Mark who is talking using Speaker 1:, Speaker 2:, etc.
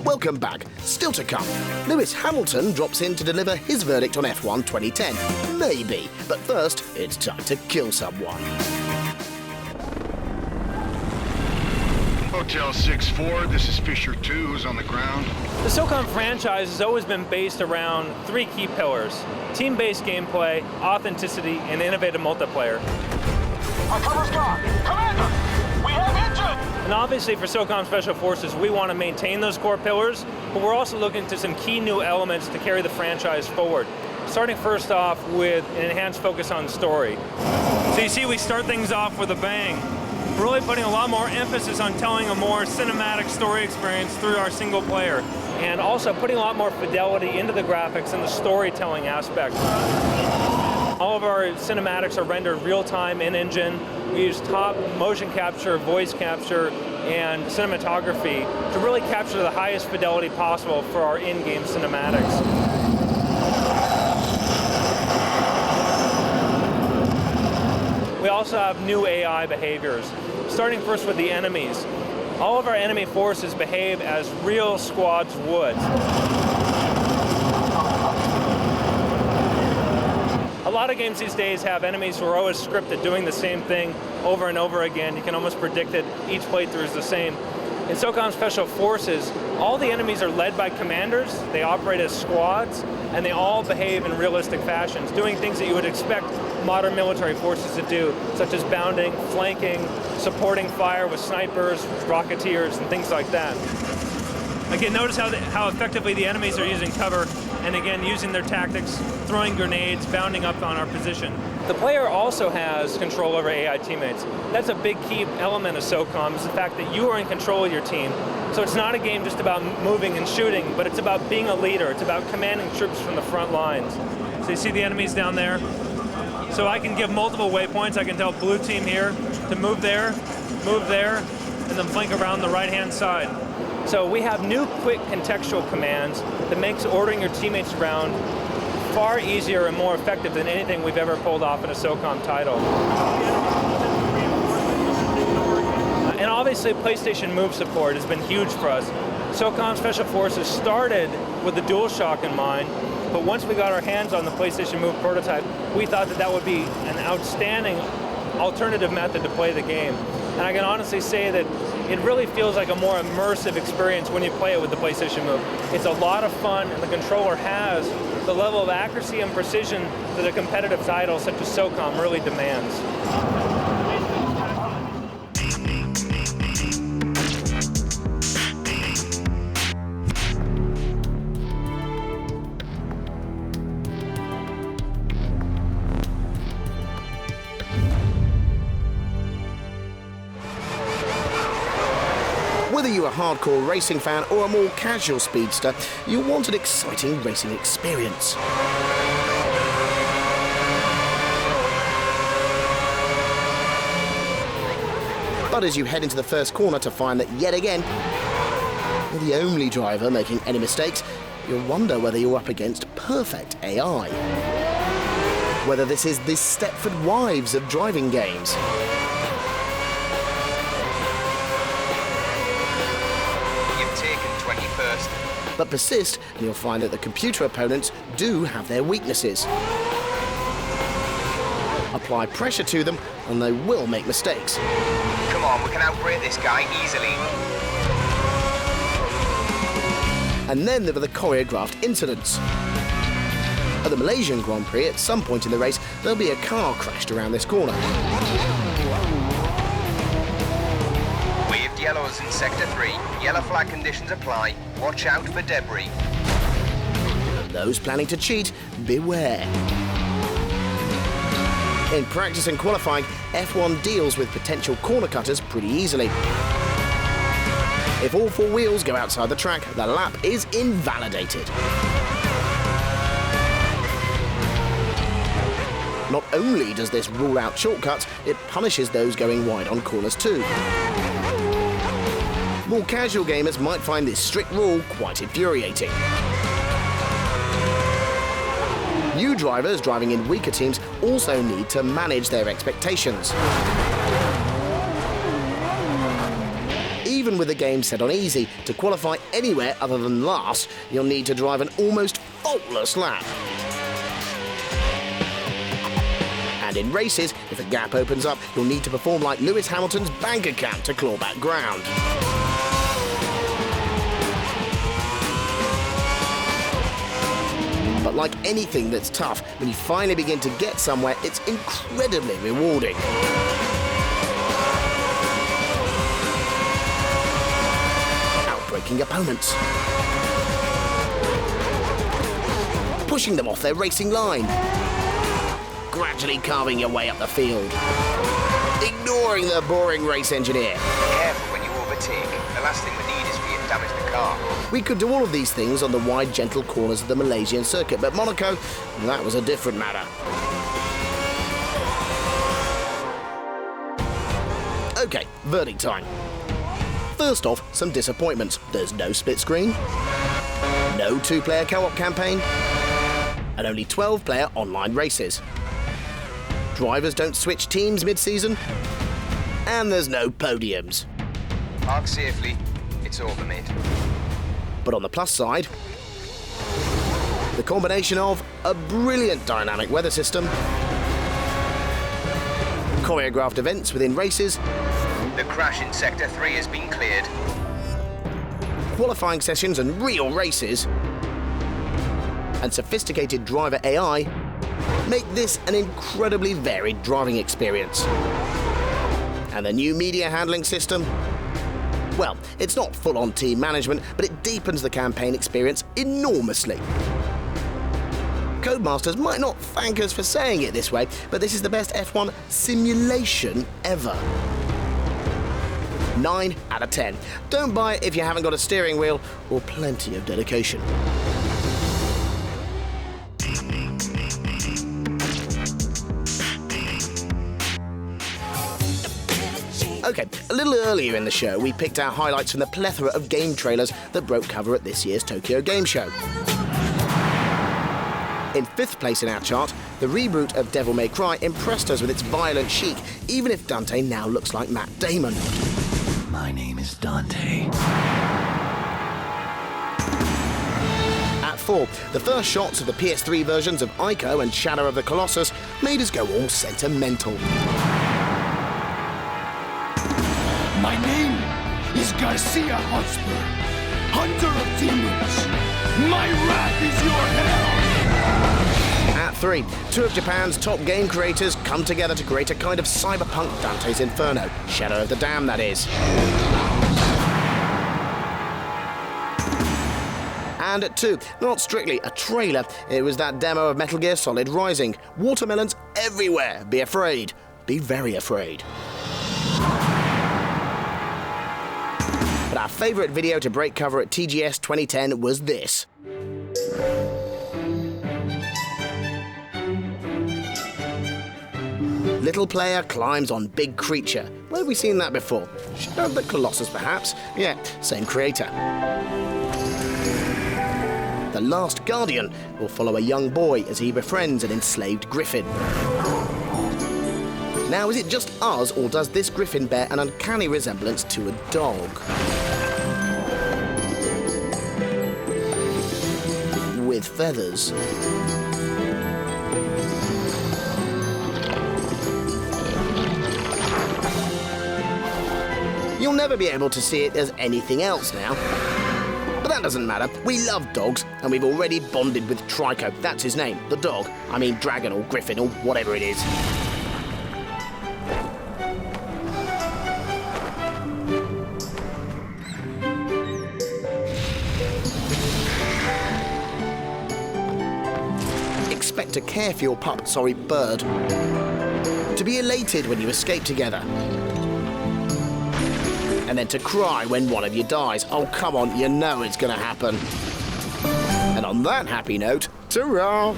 Speaker 1: Welcome back. Still to come, Lewis Hamilton drops in to deliver his verdict on F1 2010. Maybe, but first, it's time to kill someone.
Speaker 2: Hotel 6-4, this is Fisher 2, who's on the ground?
Speaker 3: The SOCOM franchise has always been based around three key pillars: team-based gameplay, authenticity, and innovative multiplayer.
Speaker 4: Our cover's gone. Commander, we have engine!
Speaker 3: And obviously for SOCOM Special Forces, we want to maintain those core pillars, but we're also looking to some key new elements to carry the franchise forward. Starting first off with an enhanced focus on story. So you see we start things off with a bang. We're really putting a lot more emphasis on telling a more cinematic story experience through our single player, and also putting a lot more fidelity into the graphics and the storytelling aspect. All of our cinematics are rendered real-time in-engine. We use top motion capture, voice capture, and cinematography to really capture the highest fidelity possible for our in-game cinematics. We also have new AI behaviors. Starting first with the enemies. All of our enemy forces behave as real squads would. A lot of games these days have enemies who are always scripted, doing the same thing over and over again. You can almost predict it. Each playthrough is the same. In SOCOM Special Forces, all the enemies are led by commanders. They operate as squads, and they all behave in realistic fashions, doing things that you would expect modern military forces to do, such as bounding, flanking, supporting fire with snipers, rocketeers, and things like that. Again, notice how effectively the enemies are using cover, and again, using their tactics, throwing grenades, bounding up on our position. The player also has control over AI teammates. That's a big key element of SOCOM, is the fact that you are in control of your team. So it's not a game just about moving and shooting, but it's about being a leader. It's about commanding troops from the front lines. So you see the enemies down there? So I can give multiple waypoints. I can tell blue team here to move there, and then flank around the right-hand side. So we have new quick contextual commands that makes ordering your teammates around far easier and more effective than anything we've ever pulled off in a SOCOM title. And obviously PlayStation Move support has been huge for us. SOCOM Special Forces started with the DualShock in mind, but once we got our hands on the PlayStation Move prototype, we thought that that would be an outstanding alternative method to play the game. And I can honestly say that it really feels like a more immersive experience when you play it with the PlayStation Move. It's a lot of fun, and the controller has the level of accuracy and precision that a competitive title such as SOCOM really demands.
Speaker 1: Whether you're a hardcore racing fan or a more casual speedster, you'll want an exciting racing experience. But as you head into the first corner to find that yet again, you're the only driver making any mistakes, you'll wonder whether you're up against perfect AI. Whether this is the Stepford Wives of driving games. But persist, and you'll find that the computer opponents do have their weaknesses. Apply pressure to them, and they will make mistakes.
Speaker 5: Come on, we can outbrake this guy easily.
Speaker 1: And then there are the choreographed incidents. At the Malaysian Grand Prix, at some point in the race, there'll be a car crashed around this corner.
Speaker 5: Waved yellows in Sector 3. Yellow flag conditions apply. Watch out for debris.
Speaker 1: Those planning to cheat, beware. In practice and qualifying, F1 deals with potential corner cutters pretty easily. If all four wheels go outside the track, the lap is invalidated. Not only does this rule out shortcuts, it punishes those going wide on corners too. More casual gamers might find this strict rule quite infuriating. New drivers driving in weaker teams also need to manage their expectations. Even even with the game set on easy, to qualify anywhere other than last, you'll need to drive an almost faultless lap. And in races, if a gap opens up, you'll need to perform like Lewis Hamilton's bank account to claw back ground. But like anything that's tough, when you finally begin to get somewhere, it's incredibly rewarding. Outbraking opponents. Pushing them off their racing line. Gradually carving your way up the field. Ignoring the boring race engineer.
Speaker 5: Careful when you overtake. The last thing we need is for you to damage the car.
Speaker 1: We could do all of these things on the wide, gentle corners of the Malaysian circuit, but Monaco, that was a different matter. OK, verdict time. First off, some disappointments. There's no split screen, no two-player co-op campaign, and only 12-player online races. Drivers don't switch teams mid-season, and there's no podiums.
Speaker 5: Park safely, it's over, mate.
Speaker 1: But on the plus side, the combination of a brilliant dynamic weather system, choreographed events within races,
Speaker 5: The crash in Sector 3 has been cleared.
Speaker 1: qualifying sessions and real races, and sophisticated driver AI make this an incredibly varied driving experience. And the new media handling system? Well, it's not full-on team management, but it deepens the campaign experience enormously. Codemasters might not thank us for saying it this way, but this is the best F1 simulation ever. 9 out of 10. Don't buy it if you haven't got a steering wheel or plenty of dedication. OK, a little earlier in the show, we picked our highlights from the plethora of game trailers that broke cover at this year's Tokyo Game Show. In 5th place in our chart, the reboot of Devil May Cry impressed us with its violent chic, even if Dante now looks like Matt Damon.
Speaker 6: My name is Dante.
Speaker 1: At 4, the first shots of the PS3 versions of Ico and Shadow of the Colossus made us go all sentimental.
Speaker 6: My name is Garcia Hotspur, hunter of demons. My wrath is your hell.
Speaker 1: At 3, 2 of Japan's top game creators come together to create a kind of cyberpunk Dante's Inferno. Shadow of the Dam, that is. And at 2, not strictly a trailer, it was that demo of Metal Gear Solid Rising. Watermelons everywhere. Be afraid. Be very afraid. But our favourite video to break cover at TGS 2010 was this. Little player climbs on big creature. Where have we seen that before? Shadow of the Colossus, perhaps? Yeah, same creator. The Last Guardian will follow a young boy as he befriends an enslaved griffin. Now, is it just us, or does this griffin bear an uncanny resemblance to a dog? With feathers. You'll never be able to see it as anything else now. But that doesn't matter. We love dogs, and we've already bonded with Trico. That's his name, the dog. I mean dragon or griffin or whatever it is. Expect to care for your bird. To be elated when you escape together. And then to cry when one of you dies. Oh, come on, you know it's going to happen. And on that happy note, ta-ra!